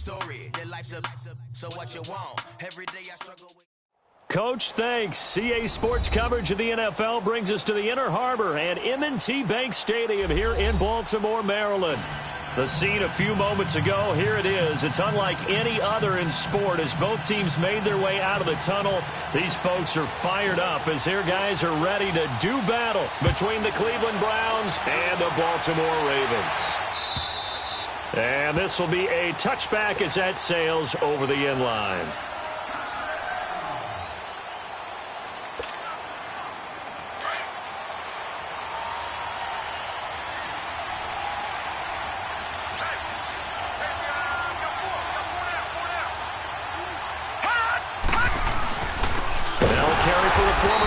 story. Your life's a so what you want. Every day I struggle with. Coach, thanks. CA Sports coverage of the NFL brings us to the Inner Harbor and M&T Bank Stadium here in Baltimore, Maryland. The scene a few moments ago, here it is. It's unlike any other in sport as both teams made their way out of the tunnel. These folks are fired up as their guys are ready to do battle between the Cleveland Browns and the Baltimore Ravens. And this will be a touchback as that sails over the end line.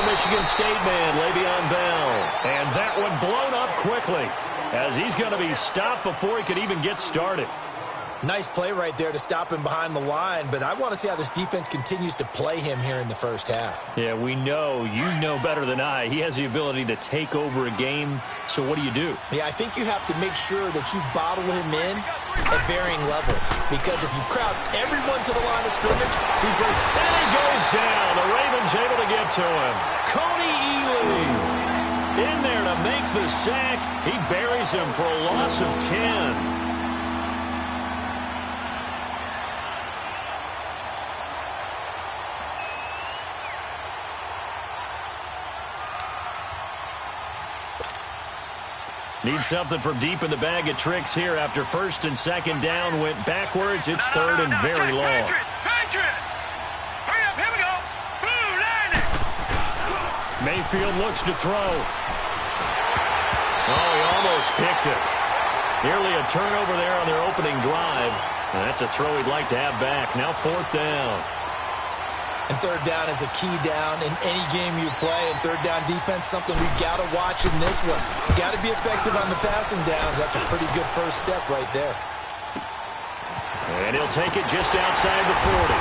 Michigan State man, Le'Veon Bell. And that one blown up quickly as he's going to be stopped before he could even get started. Nice play right there to stop him behind the line, but I want to see how this defense continues to play him here in the first half. Yeah, we know, you know better than I, he has the ability to take over a game, so what do you do? Yeah, I think you have to make sure that you bottle him in at varying levels, because if you crowd everyone to the line of scrimmage, he breaks. And he goes down. The Ravens able to get to him. Coney Ely in there to make the sack. He buries him for a loss of 10. Need something from deep in the bag of tricks here after first and second down went backwards. It's third and very long. Patriot! Hurry up, here we go! Boom, line it! Mayfield looks to throw. Oh, he almost picked it. Nearly a turnover there on their opening drive. And that's a throw he'd like to have back. Now fourth down. And third down is a key down in any game you play. And third down defense, something we've got to watch in this one. Got to be effective on the passing downs. That's a pretty good first step right there. And he'll take it just outside the 40.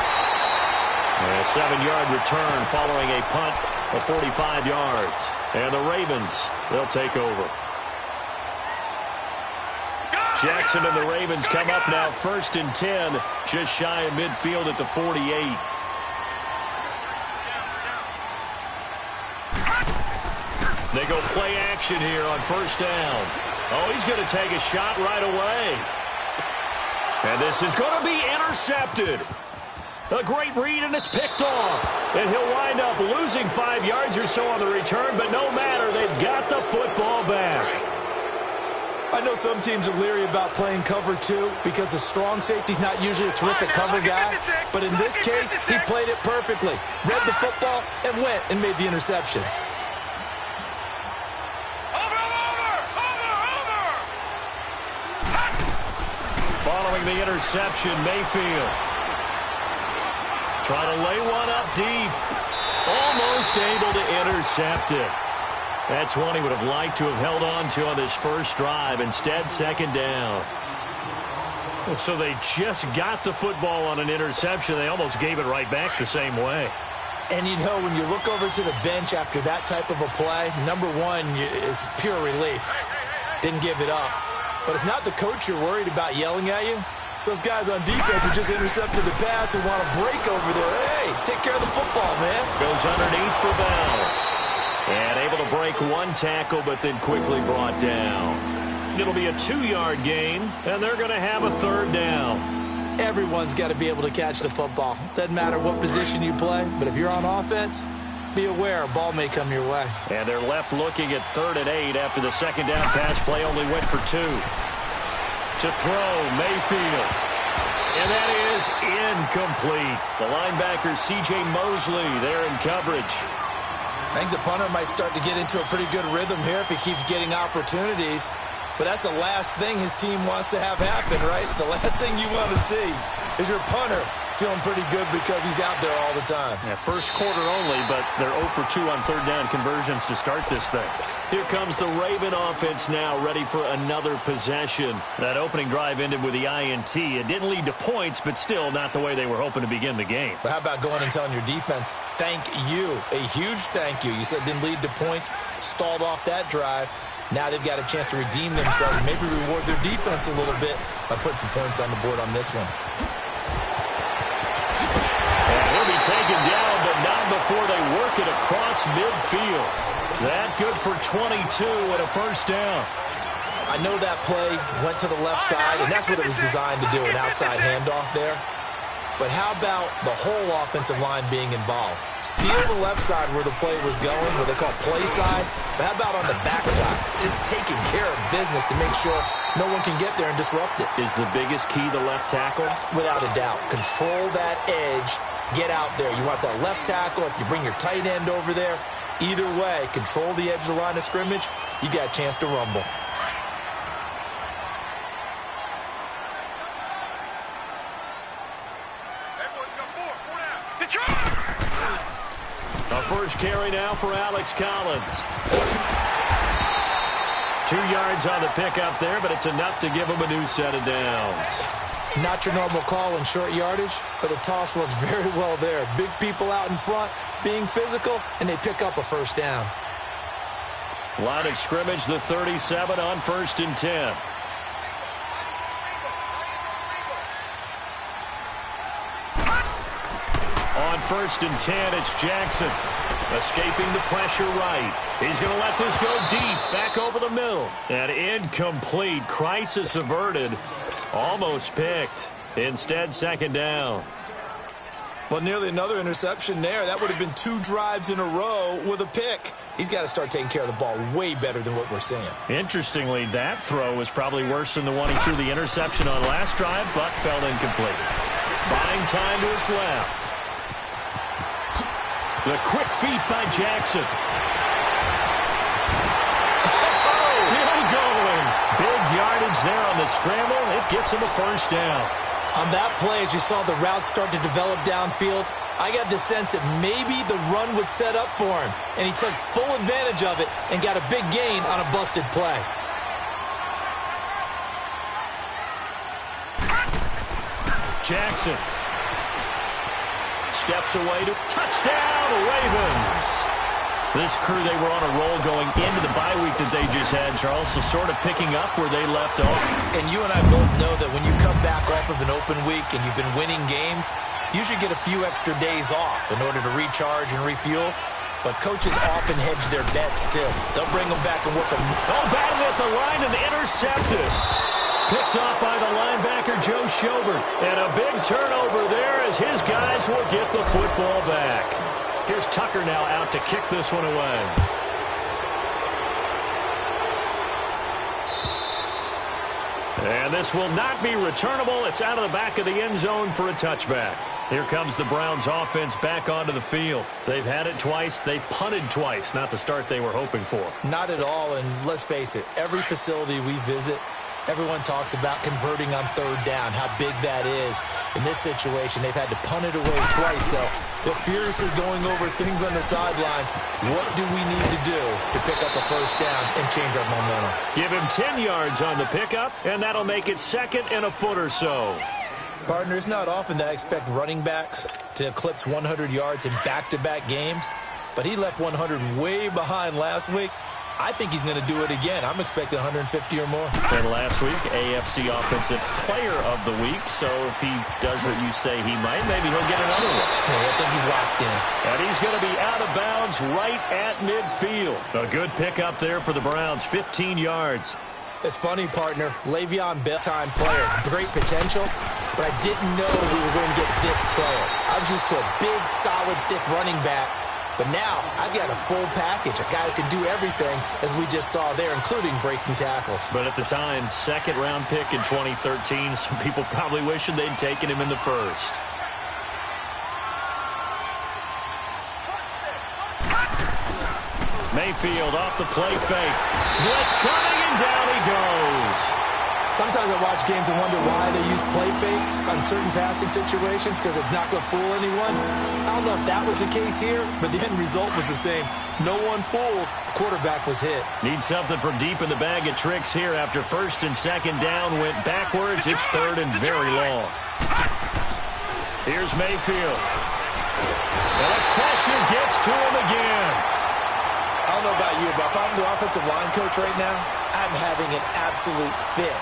And a 7-yard return following a punt of 45 yards. And the Ravens, they'll take over. Jackson and the Ravens come up now first and 10, just shy of midfield at the 48. They go play action here on first down. Oh, he's going to take a shot right away. And this is going to be intercepted. A great read, and it's picked off. And he'll wind up losing 5 yards or so on the return, but no matter, they've got the football back. I know some teams are leery about playing cover 2 because the strong safety's not usually a terrific cover guy. But in this case, he played it perfectly. Read the football and went and made the interception. Following the interception, Mayfield trying to lay one up deep. Almost able to intercept it. That's one he would have liked to have held on to on this first drive. Instead, second down. So they just got the football on an interception. They almost gave it right back the same way. And, you know, when you look over to the bench after that type of a play, number one is pure relief. Didn't give it up. But it's not the coach you're worried about yelling at you. It's those guys on defense who just intercepted the pass who want to break over there. Hey, take care of the football, man. Goes underneath for Bell. And able to break one tackle, but then quickly brought down. It'll be a 2-yard gain, and they're going to have a third down. Everyone's got to be able to catch the football. Doesn't matter what position you play, but if you're on offense, be aware a ball may come your way. And they're left looking at 3rd and 8 after the second down pass play only went for 2. To throw, Mayfield. And that is incomplete. The linebacker, C.J. Mosley, there in coverage. I think the punter might start to get into a pretty good rhythm here if he keeps getting opportunities. But that's the last thing his team wants to have happen, right? The last thing you want to see is your punter feeling pretty good because he's out there all the time. Yeah, first quarter only, but they're 0 for 2 on third down conversions to start this thing. Here comes the Raven offense now, ready for another possession. That opening drive ended with the INT. It didn't lead to points, but still not the way they were hoping to begin the game. But how about going and telling your defense, thank you, a huge thank you. You said it didn't lead to points, stalled off that drive. Now they've got a chance to redeem themselves and maybe reward their defense a little bit by putting some points on the board on this one. taken down, but not before they work it across midfield. That good for 22 and a first down. I know that play went to the left side, and that's what it was designed to do, an outside handoff there. But how about the whole offensive line being involved? Seal the left side where the play was going, what they call play side. But how about on the back side? Just taking care of business to make sure no one can get there and disrupt it. Is the biggest key the left tackle? Without a doubt. Control that edge. Get out there. You want that left tackle. If you bring your tight end over there, either way, control the edge of the line of scrimmage, you got a chance to rumble. A first carry now for Alex Collins. 2 yards on the pickup there, but it's enough to give him a new set of downs. Not your normal call in short yardage, but the toss works very well there. Big people out in front, being physical, and they pick up a first down. Line of scrimmage, the 37 on 1st and 10. On 1st and 10, it's Jackson. Escaping the pressure right. He's going to let this go deep, back over the middle. And incomplete. Crisis averted. Almost picked. Instead, 2nd down. Well, nearly another interception there. That would have been 2 drives in a row with a pick. He's got to start taking care of the ball way better than what we're seeing. Interestingly, that throw was probably worse than the one he threw the interception on last drive, but fell incomplete. Buying time to his left. The quick feet by Jackson. Still going. Big yardage there on the scramble. It gets him a first down. On that play, as you saw the route start to develop downfield, I got the sense that maybe the run would set up for him. And he took full advantage of it and got a big gain on a busted play. Jackson. Steps away to touchdown, Ravens. This crew, they were on a roll going into the bye week that they just had, Charles, so sort of picking up where they left off. And you and I both know that when you come back off of an open week and you've been winning games, you should get a few extra days off in order to recharge and refuel. But coaches often hedge their bets, too. They'll bring them back and work them. Oh, batted at the line and intercepted. Picked off by the linebacker, Joe Schobert. And a big turnover there as his guys will get the football back. Here's Tucker now out to kick this one away. And this will not be returnable. It's out of the back of the end zone for a touchback. Here comes the Browns offense back onto the field. They've had it twice. They've punted twice. Not the start they were hoping for. Not at all, and let's face it, every facility we visit, everyone talks about converting on 3rd down, how big that is. In this situation, they've had to punt it away twice, so they're furiously going over things on the sidelines. What do we need to do to pick up a first down and change our momentum? Give him 10 yards on the pickup, and that'll make it 2nd and a foot or so. Partner, it's not often that I expect running backs to eclipse 100 yards in back-to-back games, but he left 100 way behind last week. I think he's going to do it again. I'm expecting 150 or more. And last week, AFC Offensive Player of the Week. So if he does what you say he might, maybe he'll get another one. Yeah, I think he's locked in. And he's going to be out of bounds right at midfield. A good pickup there for the Browns, 15 yards. It's funny, partner. Le'Veon Bell, time player, great potential, but I didn't know we were going to get this player. I was used to a big, solid, thick running back. But now, I've got a full package, a guy who can do everything, as we just saw there, including breaking tackles. But at the time, 2nd-round pick in 2013, some people probably wishing they'd taken him in the 1st. Mayfield off the play fake. Blitz coming, and down he goes. Sometimes I watch games and wonder why they use play fakes on certain passing situations, because it's not going to fool anyone. I don't know if that was the case here, but the end result was the same. No one fooled. The quarterback was hit. Need something from deep in the bag of tricks here after 1st and 2nd down went backwards. It's 3rd and very long. Here's Mayfield. And the pressure gets to him again. I don't know about you, but if I'm the offensive line coach right now, I'm having an absolute fit.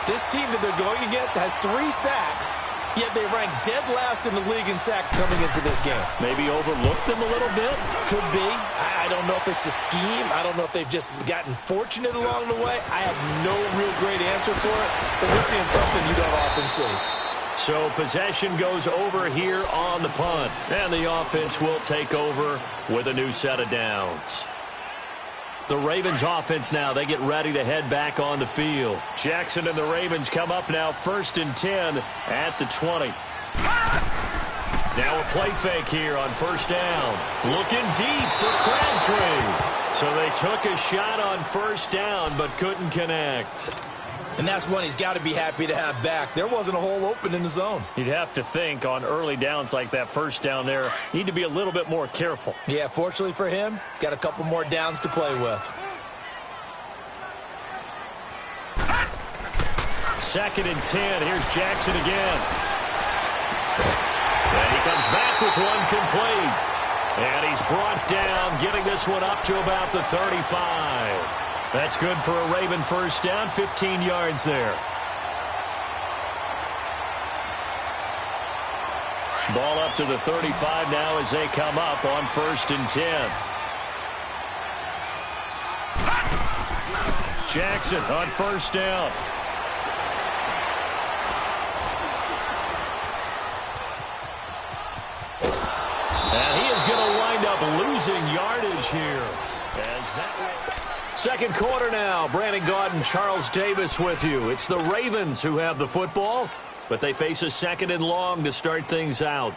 This team that they're going against has 3 sacks, Yet they rank dead last in the league in sacks coming into this game. Maybe overlooked them a little bit? Could be. I don't know if it's the scheme. I don't know if they've just gotten fortunate along the way. I have no real great answer for it, but we're seeing something you don't often see. So possession goes over here on the punt, and the offense will take over with a new set of downs. The Ravens offense now, they get ready to head back on the field. Jackson and the Ravens come up now 1st and 10 at the 20. Now a play fake here on 1st down. Looking deep for Crabtree. So they took a shot on 1st down but couldn't connect. And that's one he's got to be happy to have back. There wasn't a hole open in the zone. You'd have to think on early downs like that 1st down there, you need to be a little bit more careful. Yeah, fortunately for him, got a couple more downs to play with. 2nd and 10. Here's Jackson again. And he comes back with one complete. And he's brought down, getting this one up to about the 35. That's good for a Raven 1st down, 15 yards there. Ball up to the 35 now as they come up on 1st and 10. Jackson on 1st down. And he is going to wind up losing yardage here. As that 2nd quarter now. Brandon Gaudin, Charles Davis with you. It's the Ravens who have the football, but they face a 2nd and long to start things out.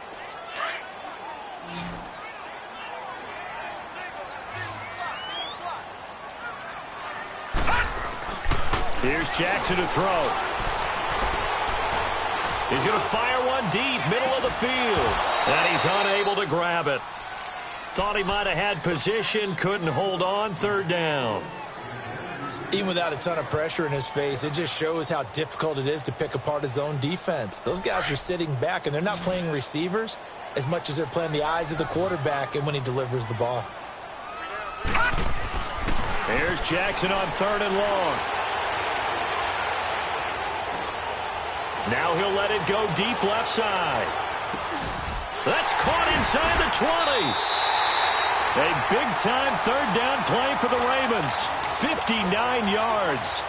Here's Jackson to throw. He's going to fire one deep, middle of the field, and he's unable to grab it. Thought he might have had position, couldn't hold on, 3rd down. Even without a ton of pressure in his face, it just shows how difficult it is to pick apart his own defense. Those guys are sitting back, and they're not playing receivers as much as they're playing the eyes of the quarterback and when he delivers the ball. Here's Jackson on 3rd and long. Now he'll let it go deep left side. That's caught inside the 20. A big-time 3rd down play for the Ravens. 59 yards.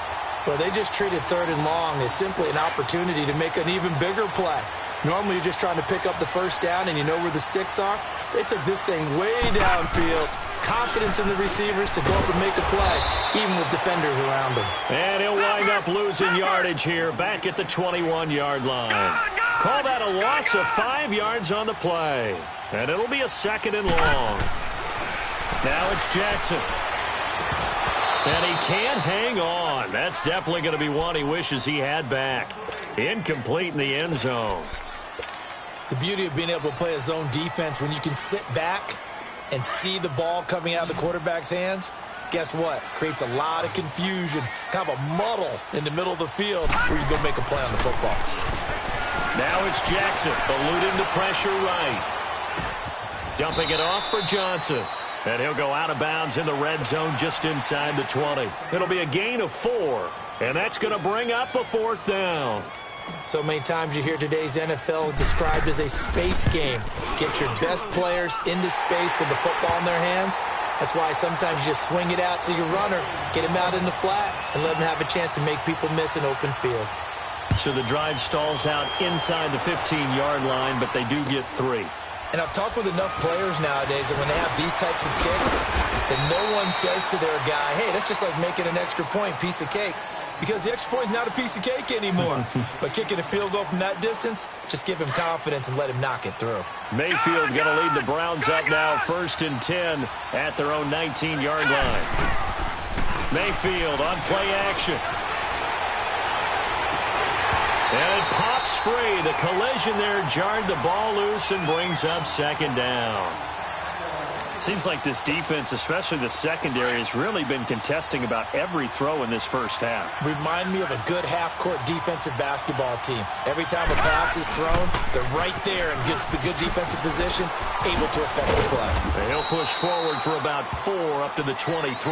Well, they just treated 3rd and long as simply an opportunity to make an even bigger play. Normally, you're just trying to pick up the 1st down and you know where the sticks are. They took this thing way downfield. Confidence in the receivers to go up and make a play, even with defenders around them. And he'll wind up losing yardage here back at the 21-yard line. Call that a loss of 5 yards on the play. And it'll be a 2nd and long. Now it's Jackson. And he can't hang on. That's definitely going to be one he wishes he had back. Incomplete in the end zone. The beauty of being able to play a zone defense when you can sit back and see the ball coming out of the quarterback's hands, guess what? Creates a lot of confusion, kind of a muddle in the middle of the field where you go make a play on the football. Now it's Jackson, eluding the pressure right. Dumping it off for Johnson. And he'll go out of bounds in the red zone just inside the 20. It'll be a gain of 4, and that's going to bring up a 4th down. So many times you hear today's NFL described as a space game. Get your best players into space with the football in their hands. That's why sometimes you just swing it out to your runner, get him out in the flat, and let him have a chance to make people miss an open field. So the drive stalls out inside the 15-yard line, but they do get 3. And I've talked with enough players nowadays that when they have these types of kicks, that no one says to their guy, hey, that's just like making an extra point, piece of cake. Because the extra point is not a piece of cake anymore. But kicking a field goal from that distance, just give him confidence and let him knock it through. Mayfield going to lead the Browns up now, 1st and 10 at their own 19-yard line. Mayfield on play action. And it pops free. The collision there jarred the ball loose and brings up 2nd down. Seems like this defense, especially the secondary, has really been contesting about every throw in this first half. Remind me of a good half-court defensive basketball team. Every time a pass is thrown, they're right there and gets the good defensive position, able to affect the play. And he'll push forward for about 4 up to the 23.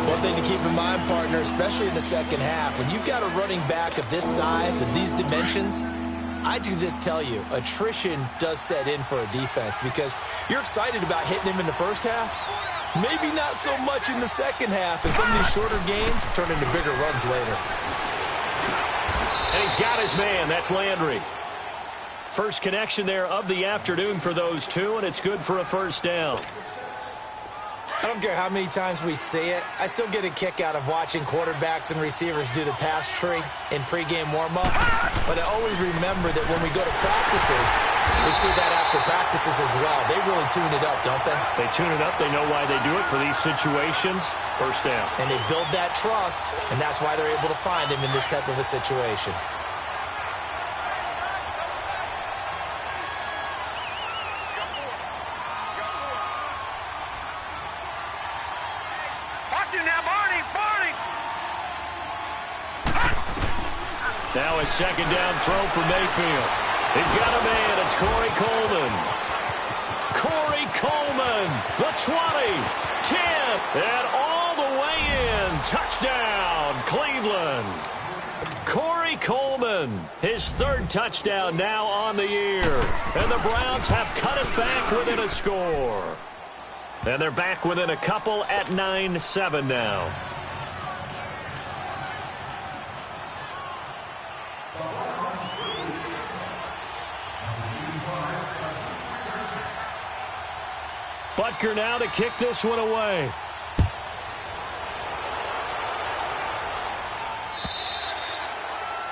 One thing to keep in mind, partner, especially in the second half, when you've got a running back of this size and these dimensions, I can just tell you, attrition does set in for a defense because you're excited about hitting him in the first half. Maybe not so much in the second half, and some of these shorter gains turn into bigger runs later. And he's got his man. That's Landry. First connection there of the afternoon for those two, and it's good for a first down. I don't care how many times we see it. I still get a kick out of watching quarterbacks and receivers do the pass tree in pregame warm-up. But I always remember that when we go to practices, we see that after practices as well. They really tune it up, don't they? They tune it up. They know why they do it for these situations. First down. And they build that trust, and that's why they're able to find him in this type of a situation. Now a second down throw for Mayfield. He's got a man. It's Corey Coleman. Corey Coleman, the 20, 10, and all the way in. Touchdown, Cleveland. Corey Coleman, his third touchdown now on the year. And the Browns have cut it back within a score. And they're back within a couple at 9-7 now. Butker now to kick this one away.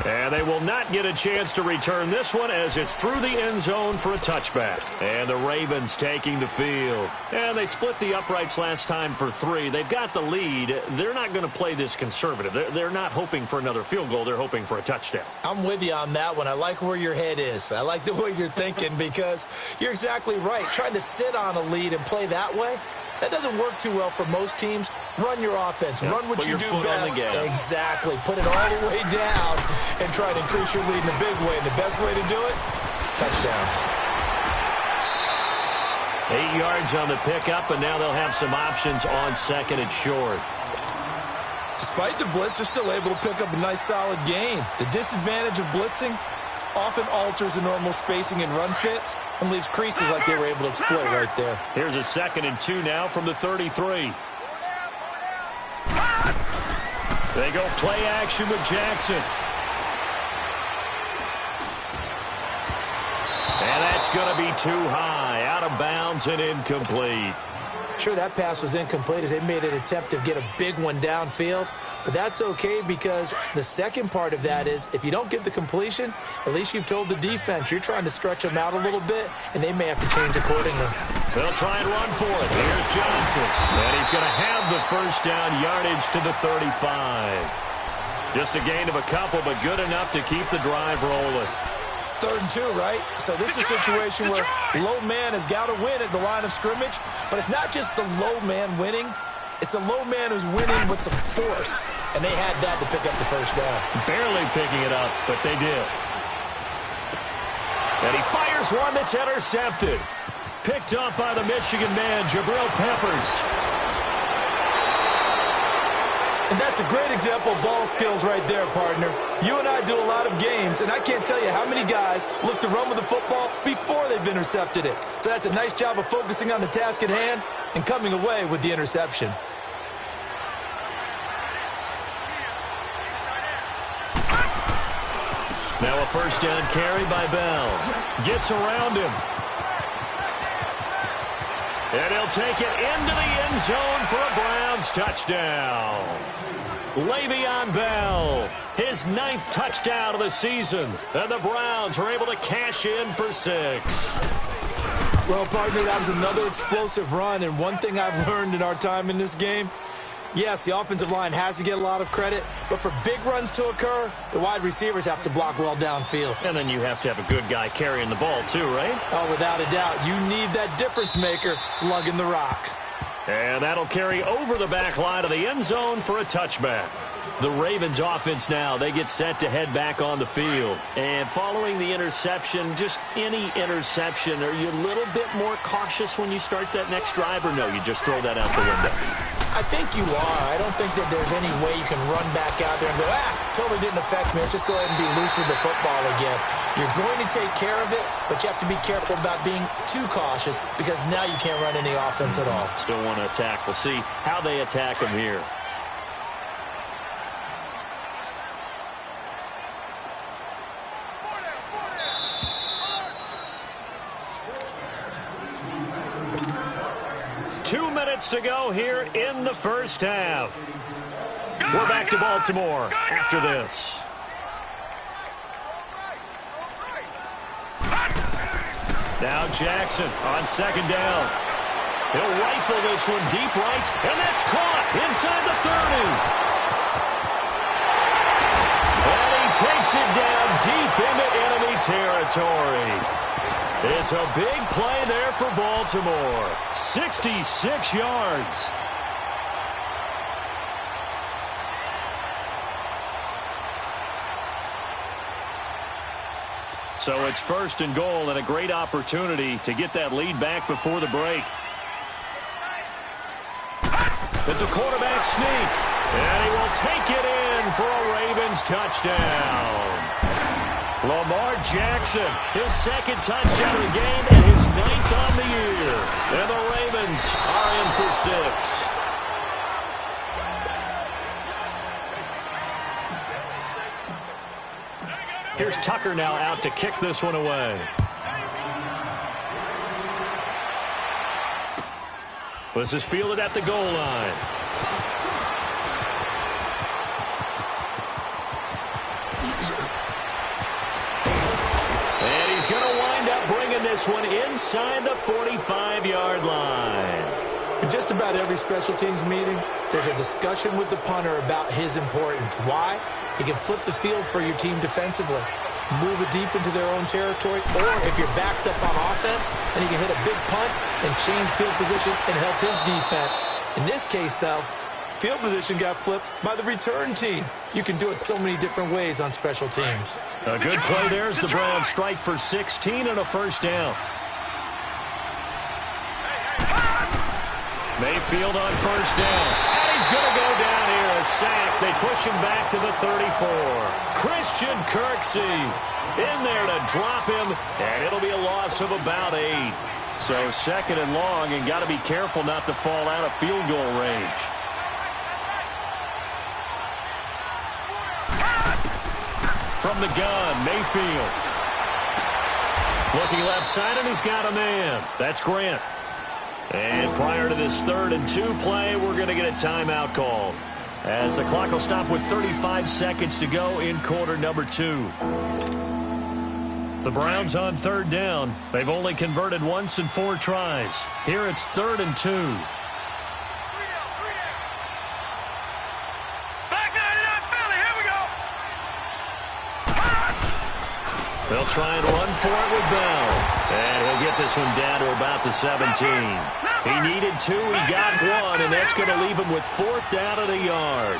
And they will not get a chance to return this one as it's through the end zone for a touchback. And the Ravens taking the field. And they split the uprights last time for 3. They've got the lead. They're not going to play this conservative. They're not hoping for another field goal. They're hoping for a touchdown. I'm with you on that one. I like where your head is. I like the way you're thinking because you're exactly right. Trying to sit on a lead and play that way, that doesn't work too well for most teams. Run your offense. Run what you do best. Exactly. Put it all the way down and try to increase your lead in a big way. And the best way to do it, touchdowns. 8 yards on the pickup, and now they'll have some options on second and short. Despite the blitz, they're still able to pick up a nice, solid gain. The disadvantage of blitzing often alters the normal spacing and run fits and leaves creases like they were able to exploit right there. Here's a 2nd and 2 now from the 33. They go play action with Jackson. And that's going to be too high, out of bounds and incomplete. Sure, that pass was incomplete as they made an attempt to get a big one downfield. But that's okay because the second part of that is if you don't get the completion, at least you've told the defense you're trying to stretch them out a little bit, and they may have to change accordingly. They'll try and run for it. Here's Johnson. And he's going to have the first down yardage to the 35. Just a gain of a couple, but good enough to keep the drive rolling. 3rd and 2, right? So this is a situation where low man has got to win at the line of scrimmage, but it's not just the low man winning. It's the low man who's winning with some force, and they had that to pick up the first down. Barely picking it up, but they did. And he fires one that's intercepted. Picked up by the Michigan man, Jabril Peppers. And that's a great example of ball skills right there, partner. You and I do a lot of games, and I can't tell you how many guys look to run with the football before they've intercepted it. So that's a nice job of focusing on the task at hand and coming away with the interception. Now a first down carry by Bell. Gets around him. And he'll take it into the end zone for a Browns touchdown. Le'Veon Bell, his 9th touchdown of the season. And the Browns are able to cash in for 6. Well, partner, that was another explosive run. And one thing I've learned in our time in this game, yes, the offensive line has to get a lot of credit, but for big runs to occur, the wide receivers have to block well downfield. And then you have to have a good guy carrying the ball too, right? Oh, without a doubt. You need that difference maker lugging the rock. And that'll carry over the back line of the end zone for a touchback. The Ravens offense now, they get set to head back on the field. And following the interception, just any interception, are you a little bit more cautious when you start that next drive, or no, you just throw that out the window? I think you are. I don't think that there's any way you can run back out there and go, totally didn't affect me. Let's just go ahead and be loose with the football again. You're going to take care of it, but you have to be careful about being too cautious because now you can't run any offense at all. Still want to attack. We'll see how they attack him here. To go here in the first half. We're back to Baltimore after this. Now Jackson on second down. He'll rifle this one deep right, and that's caught inside the 30. And he takes it down deep into enemy territory. It's a big play there for Baltimore. 66 yards. So it's first and goal and a great opportunity to get that lead back before the break. It's a quarterback sneak, and he will take it in for a Ravens touchdown. Lamar Jackson, his second touchdown of the game and his 9th on the year. And the Ravens are in for 6. Here's Tucker now out to kick this one away. This is fielded at the goal line. And he's going to wind up bringing this one inside the 45-yard line. In just about every special teams meeting, there's a discussion with the punter about his importance. Why? He can flip the field for your team defensively, move it deep into their own territory, or if you're backed up on offense, and he can hit a big punt and change field position and help his defense. In this case, though, field position got flipped by the return team. You can do it so many different ways on special teams. A good play there as the Browns strike for 16 and a first down. Mayfield on first down. And he's going to go down here, a sack. They push him back to the 34. Christian Kirksey in there to drop him, and it'll be a loss of about 8. So second and long, and got to be careful not to fall out of field goal range. From the gun, Mayfield. Looking left side, and he's got a man. That's Grant. And prior to this 3rd and 2 play, we're going to get a timeout called, as the clock will stop with 35 seconds to go in quarter number 2. The Browns on 3rd down. They've only converted once in 4 tries. Here it's 3rd and 2. They'll try and run for it with Bell. And he'll get this one down to about the 17. He needed 2, he got 1, and that's going to leave him with 4th down at a yard.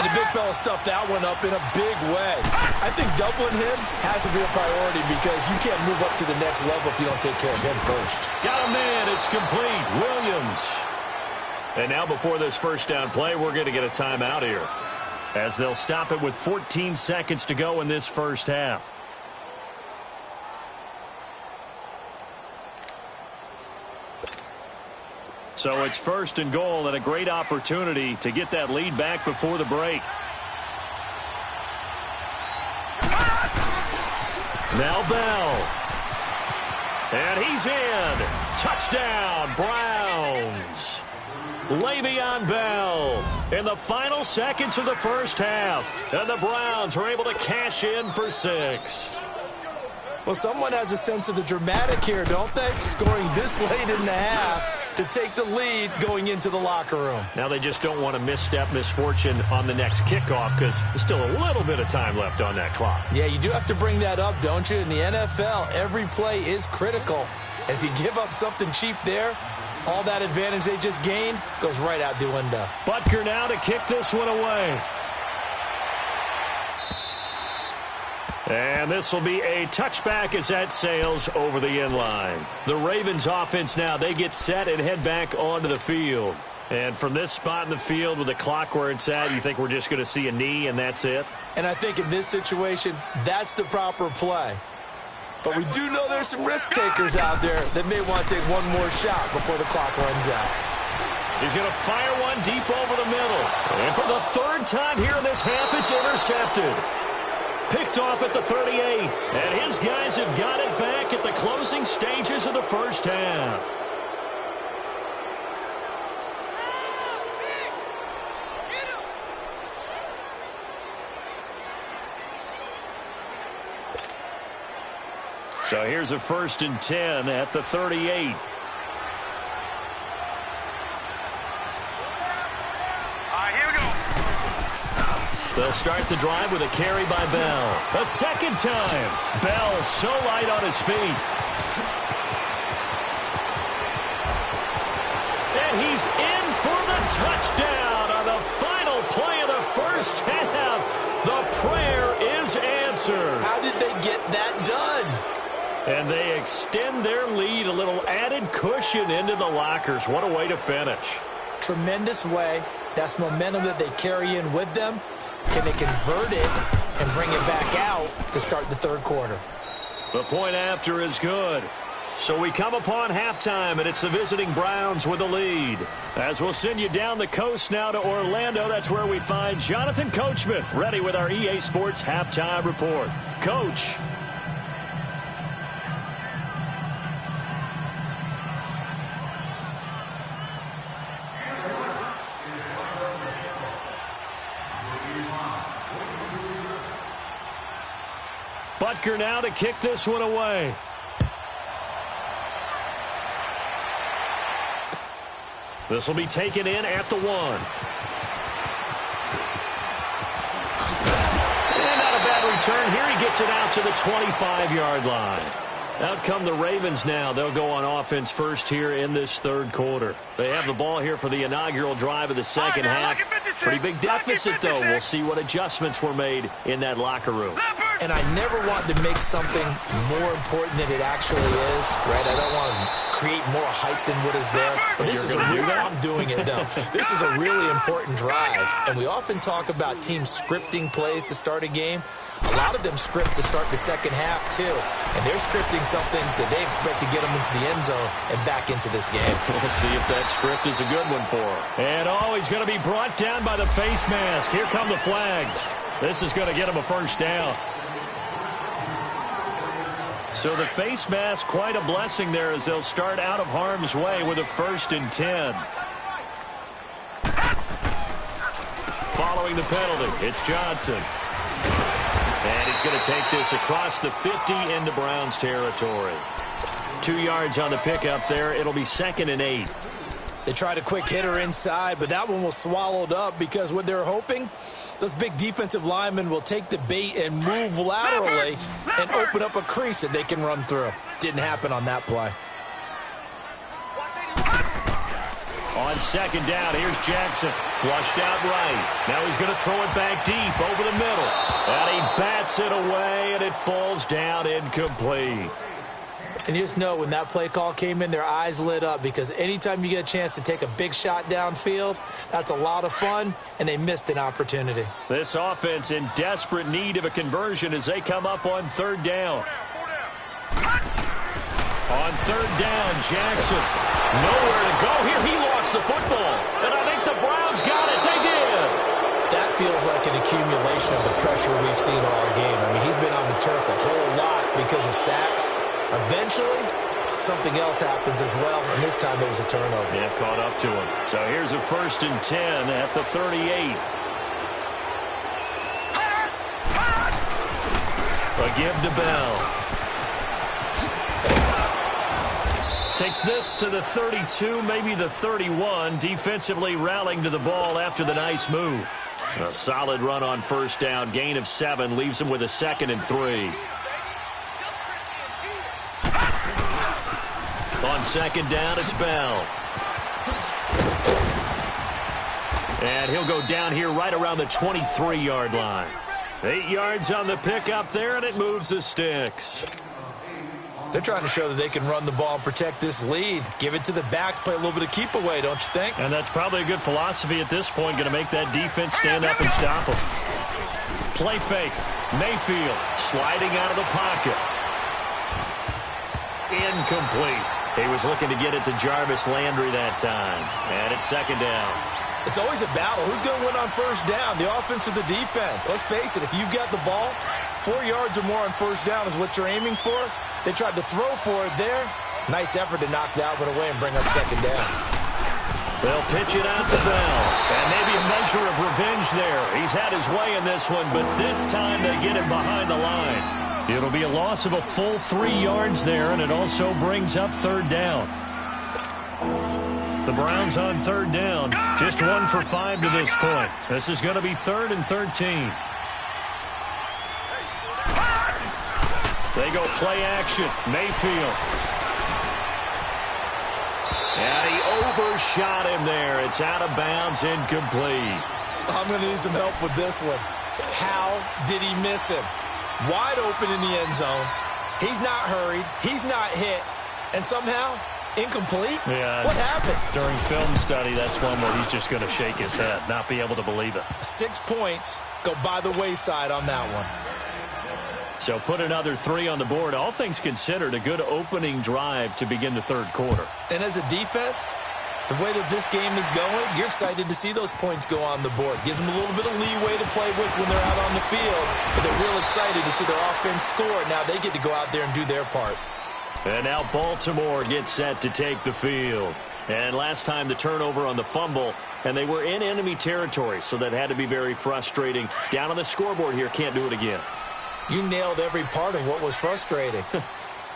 And the big fella stuffed that one up in a big way. I think doubling him has to be a priority because you can't move up to the next level if you don't take care of him first. Got a man, it's complete. Williams. And now before this first down play, we're going to get a timeout here, as they'll stop it with 14 seconds to go in this first half. So it's 1st and goal and a great opportunity to get that lead back before the break. Now Bell. And he's in. Touchdown, Browns. Le'Veon Bell in the final seconds of the first half. And the Browns are able to cash in for 6. Well, someone has a sense of the dramatic here, don't they? Scoring this late in the half to take the lead going into the locker room. Now they just don't want to misstep misfortune on the next kickoff because there's still a little bit of time left on that clock. Yeah, you do have to bring that up, don't you? In the NFL, every play is critical. And if you give up something cheap there, all that advantage they just gained goes right out the window. Butker now to kick this one away. And this will be a touchback as that sails over the end line. The Ravens offense now, they get set and head back onto the field. And from this spot in the field with the clock where it's at, you think we're just going to see a knee and that's it? And I think in this situation, that's the proper play. But we do know there's some risk takers out there that may want to take one more shot before the clock runs out. He's going to fire one deep over the middle. And for the third time here in this half, it's intercepted. Picked off at the 38. And his guys have got it back at the closing stages of the first half. So here's a 1st and 10 at the 38. Here we go. They'll start the drive with a carry by Bell. A second time. Bell so light on his feet. And he's in for the touchdown on the final play of the first half. The prayer is answered. How did they get that done? And they extend their lead, a little added cushion into the lockers. What a way to finish. Tremendous way. That's momentum that they carry in with them. Can they convert it and bring it back out to start the third quarter? The point after is good. So we come upon halftime, and it's the visiting Browns with the lead. As we'll send you down the coast now to Orlando, that's where we find Jonathan Coachman, ready with our EA Sports Halftime Report. Coach. Butker now to kick this one away. This will be taken in at the 1. And not a bad return here. He gets it out to the 25-yard line. Out come the Ravens now. They'll go on offense first here in this third quarter. They have the ball here for the inaugural drive of the second half. Pretty big deficit, though. We'll see what adjustments were made in that locker room. And I never want to make something more important than it actually is, right? I don't want to create more hype than what is there. But this is I'm doing it, though. This is a really important drive. And we often talk about teams scripting plays to start a game. A lot of them script to start the second half, too. And they're scripting something that they expect to get them into the end zone and back into this game. We'll see if that script is a good one for him. And, he's going to be brought down by the face mask. Here come the flags. This is going to get him a first down. So the face mask, quite a blessing there as they'll start out of harm's way with a 1st and 10. Following the penalty, it's Johnson. And he's going to take this across the 50 into Browns territory. 2 yards on the pickup there. It'll be 2nd and 8. They tried a quick hitter inside, but that one was swallowed up because what they're hoping, those big defensive linemen will take the bait and move laterally and open up a crease that they can run through. Didn't happen on that play. On second down, here's Jackson. Flushed out right. Now he's going to throw it back deep over the middle. And he bats it away, and it falls down incomplete. And you just know when that play call came in, their eyes lit up because anytime you get a chance to take a big shot downfield, that's a lot of fun, and they missed an opportunity. This offense in desperate need of a conversion as they come up on 3rd down. On 3rd down, Jackson. Nowhere to go here. He lost the football. And I think the Browns got it. They did. That feels like an accumulation of the pressure we've seen all game. I mean, he's been on the turf a whole lot because of sacks. Eventually, something else happens as well, and this time it was a turnover. Yeah, caught up to him. So here's a 1st and 10 at the 38. A give to Bell. Takes this to the 32, maybe the 31. Defensively rallying to the ball after the nice move. A solid run on 1st down. Gain of 7 leaves him with a 2nd and 3. On 2nd down, it's Bell. And he'll go down here right around the 23-yard line. 8 yards on the pickup there, and it moves the sticks. They're trying to show that they can run the ball and protect this lead. Give it to the backs, play a little bit of keep away, don't you think? And that's probably a good philosophy at this point, going to make that defense stand up and stop them. Play fake. Mayfield sliding out of the pocket. Incomplete. He was looking to get it to Jarvis Landry that time. And it's second down. It's always a battle. Who's going to win on first down, the offense or the defense? Let's face it, if you've got the ball, 4 yards or more on first down is what you're aiming for. They tried to throw for it there. Nice effort to knock that one away and bring up second down. They'll pitch it out to Bell. And maybe a measure of revenge there. He's had his way in this one, but this time they get him behind the line. It'll be a loss of a full 3 yards there, and it also brings up third down. The Browns on third down. Just 1 for 5 to this point. This is going to be 3rd and 13. They go play action. Mayfield. And he overshot him there. It's out of bounds, incomplete. I'm going to need some help with this one. How did he miss him? Wide open in the end zone. He's not hurried. He's not hit. And somehow, incomplete? Yeah. What happened? During film study, that's one where he's just going to shake his head, not be able to believe it. 6 points go by the wayside on that one. So put another 3 on the board. All things considered, a good opening drive to begin the third quarter. And as a defense, the way that this game is going, you're excited to see those points go on the board. Gives them a little bit of leeway to play with when they're out on the field. But they're real excited to see their offense score. Now they get to go out there and do their part. And now Baltimore gets set to take the field. And last time the turnover on the fumble, and they were in enemy territory, so that had to be very frustrating. Down on the scoreboard here, can't do it again. You nailed every part of what was frustrating.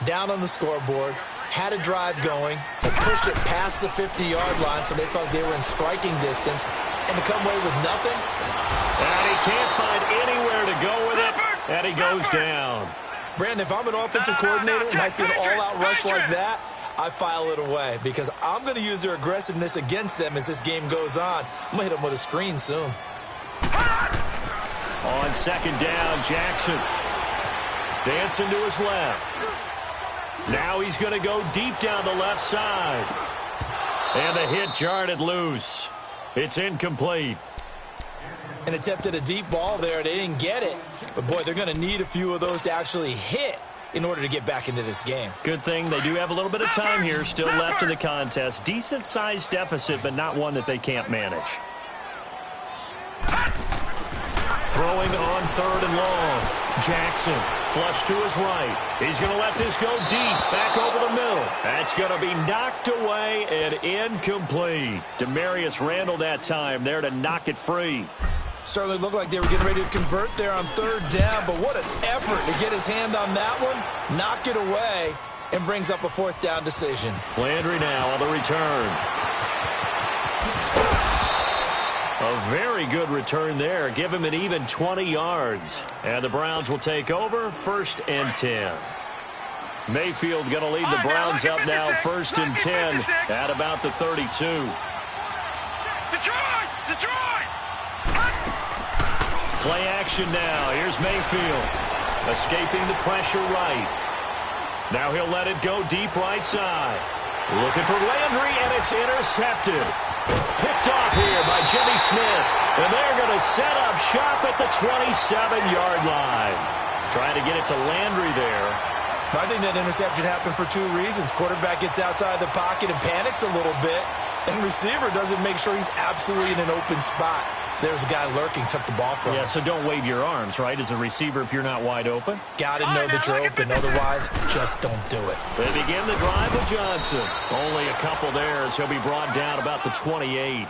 Down on the scoreboard, had a drive going, and pushed it past the 50-yard line so they thought they were in striking distance, and to come away with nothing? And he can't find anywhere to go with it, and he goes down. Brandon, if I'm an offensive coordinator and I see an all-out rush like that, I file it away because I'm going to use their aggressiveness against them as this game goes on. I'm going to hit them with a screen soon. On second down, Jackson dancing to his left. Now he's going to go deep down the left side. And the hit jarred it loose. It's incomplete. An attempt at a deep ball there. They didn't get it. But, boy, they're going to need a few of those to actually hit in order to get back into this game. Good thing they do have a little bit of time here still left in the contest. Decent-sized deficit, but not one that they can't manage. Throwing on third and long. Jackson, flush to his right. He's going to let this go deep, back over the middle. That's going to be knocked away and incomplete. Demarius Randall that time there to knock it free. Certainly looked like they were getting ready to convert there on third down, but what an effort to get his hand on that one, knock it away, and brings up a fourth down decision. Landry now on the return. A very good return there. Give him an even 20 yards. And the Browns will take over 1st and 10. Mayfield going to lead the Browns up now 1st and 10 at about the 32. Detroit! Play action now. Here's Mayfield. Escaping the pressure right. Now he'll let it go deep right side. Looking for Landry, and it's intercepted. Picked off here by Jimmy Smith. And they're going to set up shop at the 27-yard line. Trying to get it to Landry there. I think that interception happened for 2 reasons. Quarterback gets outside the pocket and panics a little bit. And receiver doesn't make sure he's absolutely in an open spot. So there's a guy lurking, took the ball from him. Yeah, so don't wave your arms, right, as a receiver if you're not wide open. Got to know that you're open. Otherwise, just don't do it. They begin the drive with Johnson. Only a couple there as he'll be brought down about the 28.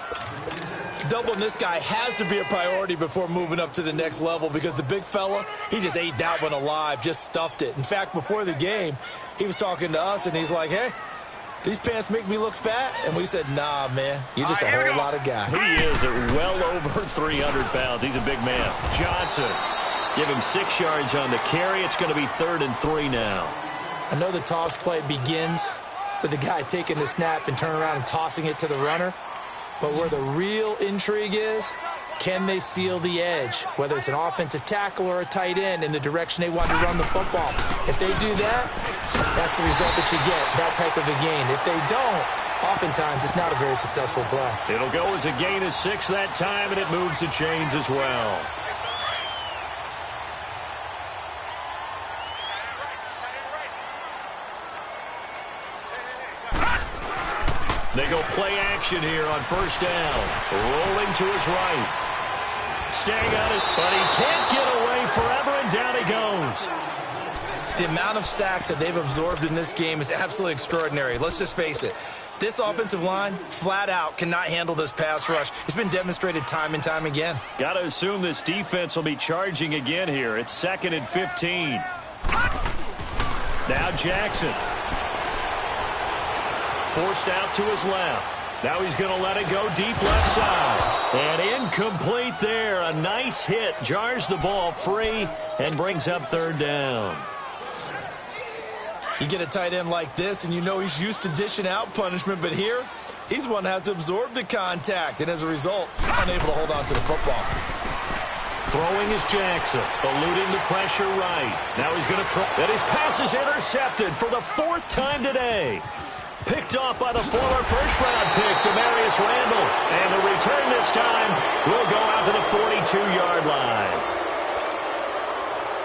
Doubling this guy has to be a priority before moving up to the next level because the big fella, he just ate that one alive, just stuffed it. In fact, before the game, he was talking to us, and he's like, hey, these pants make me look fat? And we said, nah, man, you're just a whole lot of guy. He is at well over 300 pounds. He's a big man. Johnson, give him 6 yards on the carry. It's going to be 3rd and 3 now. I know the toss play begins with the guy taking the snap and turning around and tossing it to the runner. But where the real intrigue is Can they seal the edge, whether it's an offensive tackle or a tight end, in the direction they want to run the football? If they do that, that's the result that you get, that type of a gain. If they don't, oftentimes it's not a very successful play. It'll go as a gain of 6 that time, and it moves the chains as well. They go play action here on first down. Rolling to his right. Staying on it, but he can't get away forever, and down he goes. The amount of sacks that they've absorbed in this game is absolutely extraordinary. Let's just face it. This offensive line, flat out, cannot handle this pass rush. It's been demonstrated time and time again. Got to assume this defense will be charging again here. It's 2nd and 15. Now Jackson. Forced out to his left. Now he's going to let it go deep left side. And incomplete there. A nice hit. Jars the ball free and brings up 3rd down. You get a tight end like this, and you know he's used to dishing out punishment, but here, he's the one that has to absorb the contact, and as a result, unable to hold on to the football. Throwing is Jackson, eluding the pressure right. Now he's going to throw. And his pass is intercepted for the 4th time today. Picked off by the former first-round pick, Demarius Randall. And the return this time will go out to the 42-yard line.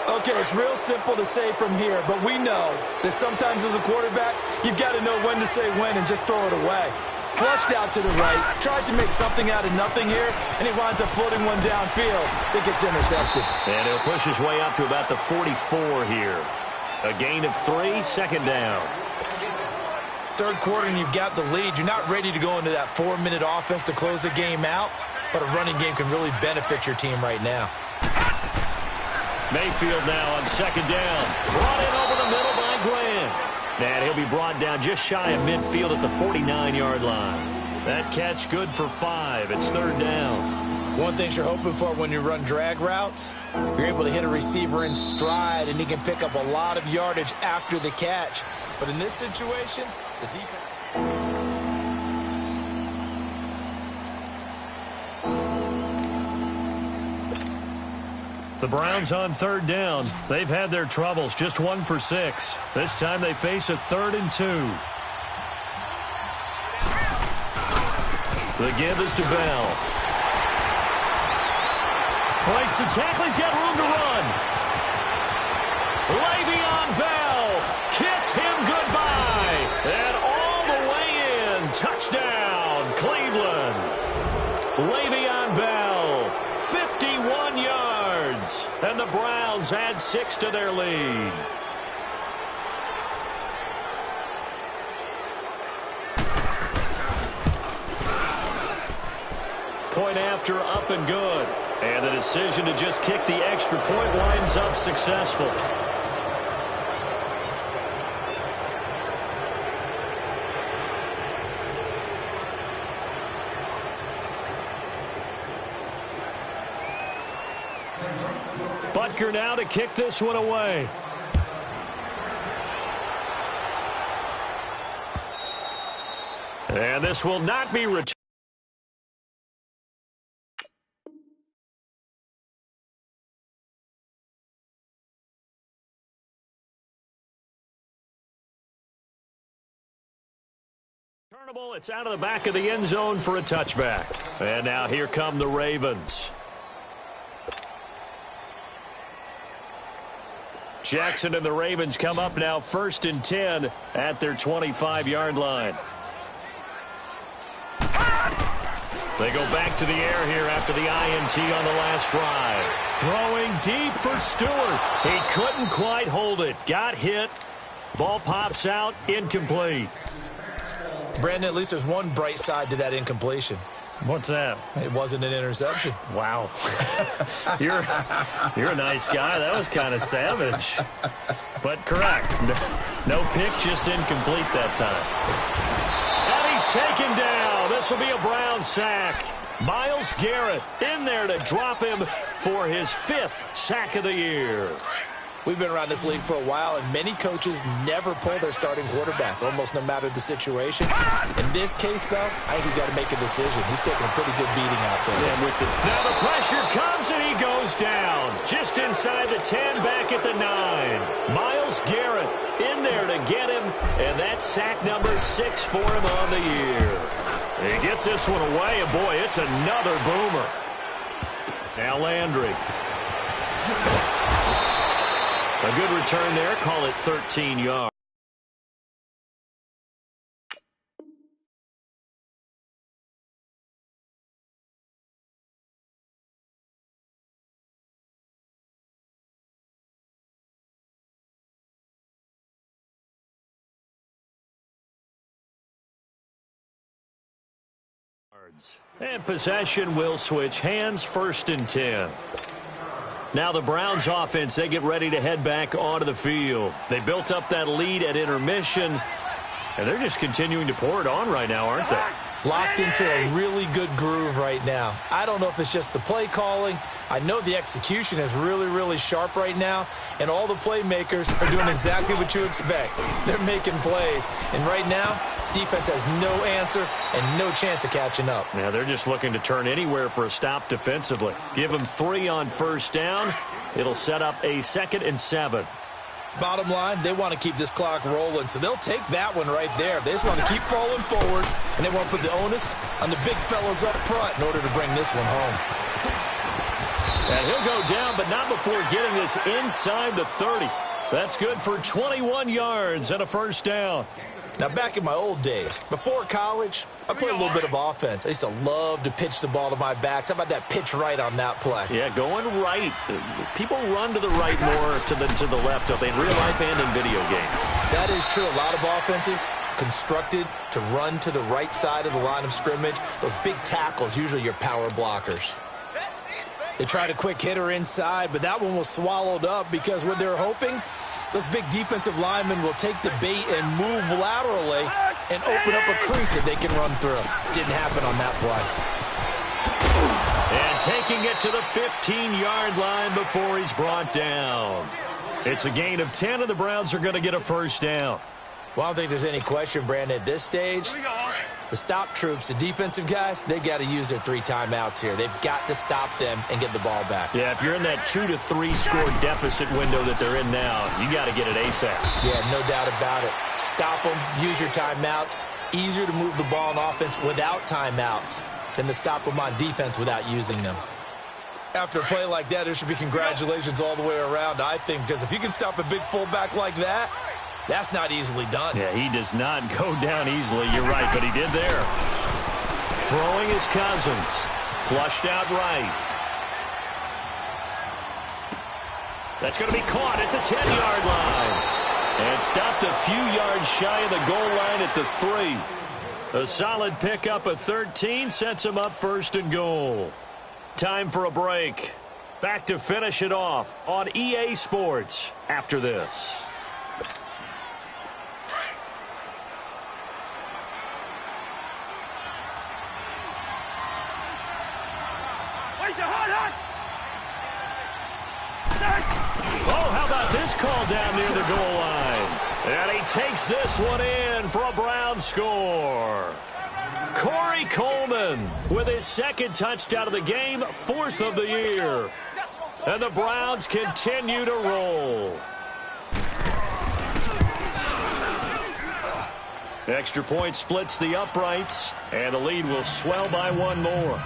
Okay, it's real simple to say from here, but we know that sometimes as a quarterback, you've got to know when to say when and just throw it away. Flushed out to the right, tries to make something out of nothing here, and he winds up floating one downfield that gets intercepted. And he'll push his way up to about the 44 here. A gain of 3, 2nd down. 3rd quarter, and you've got the lead. You're not ready to go into that 4-minute offense to close the game out, but a running game can really benefit your team right now. Mayfield now on 2nd down. Brought in over the middle by Grant. And he'll be brought down just shy of midfield at the 49-yard line. That catch good for 5. It's 3rd down. One thing you're hoping for when you run drag routes, you're able to hit a receiver in stride, and he can pick up a lot of yardage after the catch. But in this situation, the defense... The Browns on 3rd down. They've had their troubles, just 1 for 6. This time they face a 3rd and 2. The give is to Bell. Breaks the tackle, he's got room to run. Le'Veon Bell, kiss him goodbye. And all the way in, touchdown, Cleveland. Le'Veon Bell, 51 yards. And the Browns add 6 to their lead. Point after, up and good. And the decision to just kick the extra point winds up successful. Butker now to kick this one away. And this will not be returned. It's out of the back of the end zone for a touchback. And now here come the Ravens. Jackson and the Ravens come up now 1st and 10 at their 25-yard line. They go back to the air here after the INT on the last drive. Throwing deep for Stewart. He couldn't quite hold it. Got hit. Ball pops out. Incomplete. Brandon, at least there's one bright side to that incompletion. What's that? It wasn't an interception. Wow. You're a nice guy. That was kind of savage. But correct. No pick, just incomplete that time. And he's taken down. This will be a Brown sack. Myles Garrett in there to drop him for his 5th sack of the year. We've been around this league for a while, and many coaches never pull their starting quarterback, almost no matter the situation. In this case, though, I think he's got to make a decision. He's taking a pretty good beating out there. Yeah, with it. Now the pressure comes, and he goes down. Just inside the 10, back at the 9. Myles Garrett in there to get him, and that's sack number 6 for him on the year. He gets this one away, and boy, it's another boomer. Now Landry. A good return there. Call it 13 yards. And possession will switch hands, 1st and 10. Now the Browns offense, they get ready to head back onto the field. They built up that lead at intermission, and they're just continuing to pour it on right now, aren't they? Locked into a really good groove right now. I don't know if it's just the play calling. I know the execution is really, really sharp right now, and all the playmakers are doing exactly what you expect. They're making plays, and right now, defense has no answer and no chance of catching up. Now they're just looking to turn anywhere for a stop defensively. Give them 3 on 1st down. It'll set up a 2nd and 7. Bottom line, they want to keep this clock rolling, so they'll take that one right there. They just want to keep falling forward, and they want to put the onus on the big fellas up front in order to bring this one home. And he'll go down, but not before getting this inside the 30. That's good for 21 yards and a 1st down. Now, back in my old days, before college, I played a little bit of offense. I used to love to pitch the ball to my backs. How about that pitch right on that play? Yeah, going right. People run to the right more than to the left, don't they, in real life and in video games? That is true. A lot of offenses constructed to run to the right side of the line of scrimmage. Those big tackles, usually your power blockers. They tried a quick hitter inside, but that one was swallowed up because what they're hoping, those big defensive linemen will take the bait and move laterally and open up a crease that they can run through. Didn't happen on that play. And taking it to the 15-yard line before he's brought down. It's a gain of 10, and the Browns are going to get a 1st down. Well, I don't think there's any question, Brandon, at this stage. The stop troops, the defensive guys, they got to use their 3 timeouts here. They've got to stop them and get the ball back. Yeah, if you're in that 2 to 3 score deficit window that they're in now, you got to get it ASAP. Yeah, no doubt about it. Stop them, use your timeouts. Easier to move the ball on offense without timeouts than to stop them on defense without using them. After a play like that, there should be congratulations all the way around, I think, because if you can stop a big fullback like that, that's not easily done. Yeah, he does not go down easily. You're right, but he did there. Throwing his Cousins. Flushed out right. That's going to be caught at the 10-yard line. And stopped a few yards shy of the goal line at the 3. A solid pickup of 13 sets him up 1st and goal. Time for a break. Back to finish it off on EA Sports after this. Oh, how about this call down near the goal line? And he takes this one in for a Brown score. Corey Coleman with his 2nd touchdown of the game, 4th of the year. And the Browns continue to roll. Extra point splits the uprights, and the lead will swell by 1 more.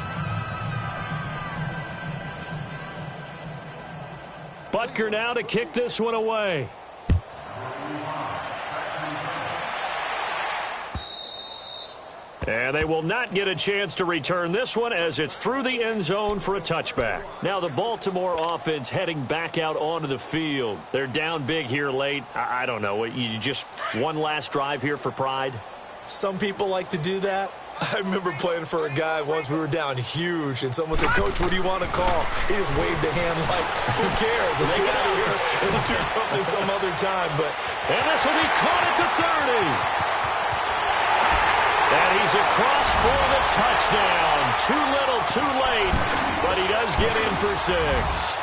Butker now to kick this one away. And they will not get a chance to return this one as it's through the end zone for a touchback. Now the Baltimore offense heading back out onto the field. They're down big here late. I don't know. You just one last drive here for pride? Some people like to do that. I remember playing for a guy once. We were down huge, and someone said, "Coach, what do you want to call?" He just waved a hand like, "Who cares? Let's get out of here and do something some other time." But and this will be caught at the 30. And he's across for the touchdown. Too little, too late, but he does get in for 6.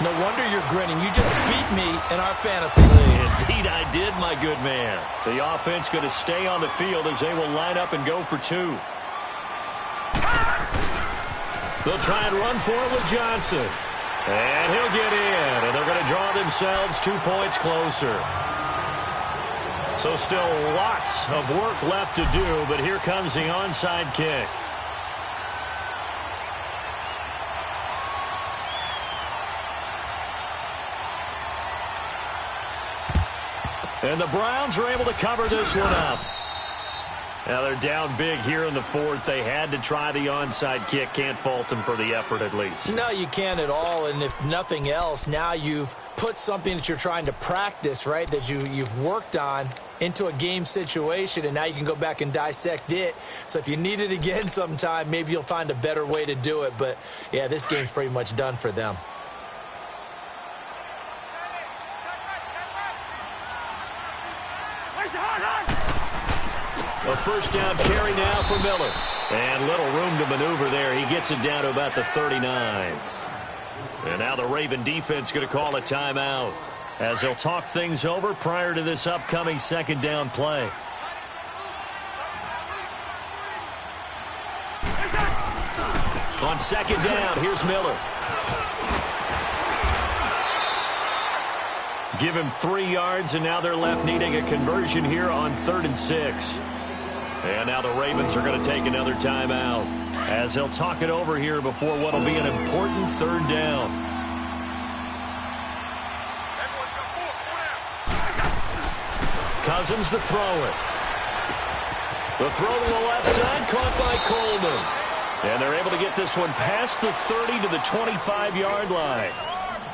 No wonder you're grinning. You just beat me in our fantasy league. Indeed I did, my good man. The offense going to stay on the field as they will line up and go for 2. They'll try and run for it with Johnson. And he'll get in, and they're going to draw themselves 2 points closer. So still lots of work left to do, but here comes the onside kick. And the Browns are able to cover this one up. Now they're down big here in the 4th. They had to try the onside kick. Can't fault them for the effort at least. No, you can't at all. And if nothing else, now you've put something that you're trying to practice, right, that you've worked on into a game situation, and now you can go back and dissect it. So if you need it again sometime, maybe you'll find a better way to do it. But, yeah, this game's pretty much done for them. A first down carry now for Miller. And little room to maneuver there. He gets it down to about the 39. And now the Raven defense going to call a timeout as they'll talk things over prior to this upcoming second down play. On second down, here's Miller. Give him 3 yards, and now they're left needing a conversion here on 3rd and 6. And now the Ravens are going to take another timeout as they'll talk it over here before what will be an important 3rd down. Cousins to throw it. The throw to the left side, caught by Coleman. And they're able to get this one past the 30 to the 25-yard line.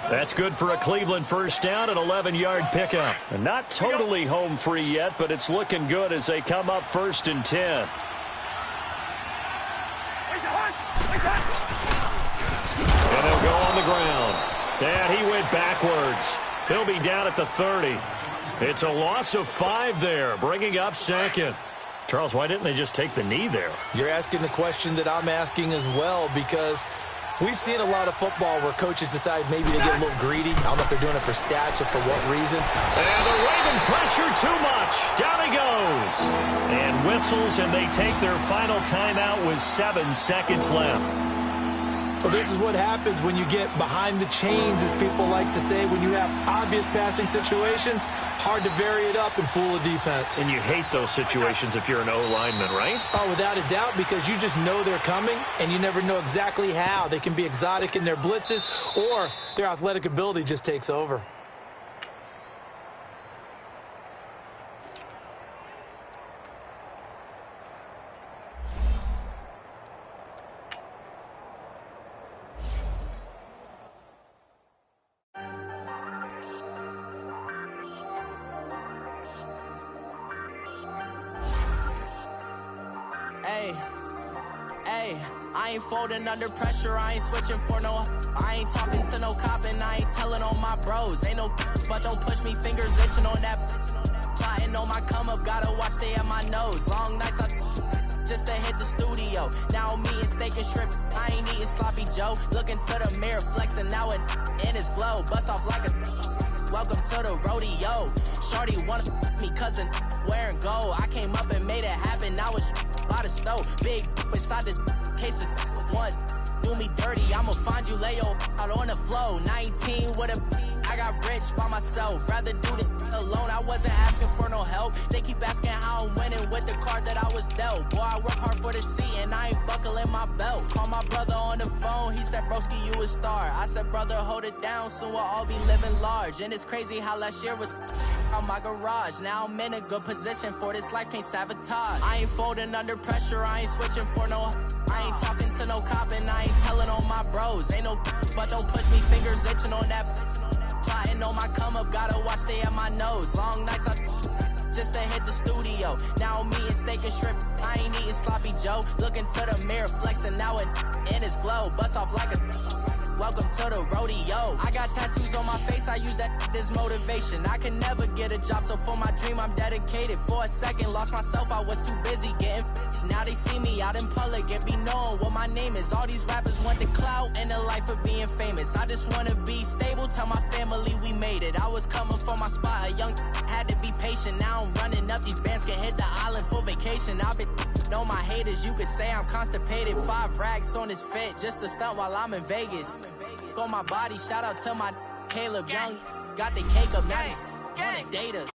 That's good for a Cleveland first down, an 11-yard pickup. And not totally home free yet, but it's looking good as they come up 1st and 10. And they'll go on the ground. And he went backwards. He'll be down at the 30. It's a loss of 5 there, bringing up 2nd. Charles, why didn't they just take the knee there? You're asking the question that I'm asking as well, because we've seen a lot of football where coaches decide maybe they get a little greedy. I don't know if they're doing it for stats or for what reason. And the Raven pressure too much. Down he goes. And whistles, and they take their final timeout with 7 seconds left. Well, this is what happens when you get behind the chains, as people like to say. When you have obvious passing situations, hard to vary it up and fool a defense. And you hate those situations if you're an O-lineman, right? Oh, without a doubt, because you just know they're coming, and you never know exactly how. They can be exotic in their blitzes, or their athletic ability just takes over. I ain't folding under pressure, I ain't switching for no. I ain't talking to no cop and I ain't telling on my bros. Ain't no but don't push me, fingers itching on that. Plotting on my come up, gotta watch stay at my nose. Long nights just to hit the studio. Now I'm eating steak and shrimp, I ain't eating sloppy Joe. Looking to the mirror, flexing now and in his glow. Bust off like a welcome to the rodeo. Shorty wanna me cousin wearing gold. I came up and made it happen, now it's by the stove. Big inside this cases once do me dirty. I'ma find you lay out on the floor. 19 with a I got rich by myself. Rather do this alone. I wasn't asking for no help. They keep asking how I'm winning with the card that I was dealt. Boy, I work hard for the seat and I ain't buckling my belt. Call my brother on the phone. He said, broski, you a star. I said, brother, hold it down. Soon we'll all be living large. And it's crazy how last year was on my garage. Now I'm in a good position for this life, can't sabotage. I ain't folding under pressure, I ain't switching for no. I ain't talking to no cop and I ain't telling on my bros. Ain't no but don't push me, fingers itching on that. Plotting on my come up, gotta watch stay at my nose. Long nights just to hit the studio. Now I'm eating steak and shrimp, I ain't eating sloppy Joe. Looking to the mirror, flexing now and in his glow. Bust off like a welcome to the rodeo. I got tattoos on my face, I use that as motivation. I can never get a job, so for my dream I'm dedicated. For a second, lost myself, I was too busy getting. Now they see me out in public and be knowing what my name is. All these rappers want the clout and the life of being famous. I just wanna be stable, tell my family we made it. I was coming for my spot, a young had to be patient. Now I'm running up, these bands can hit the island for vacation. I've been on my haters, you could say I'm constipated. 5 racks on his fit, just to stunt while I'm in Vegas. On my body, shout out to my Caleb Young. Got the cake up, now he's wanna date her.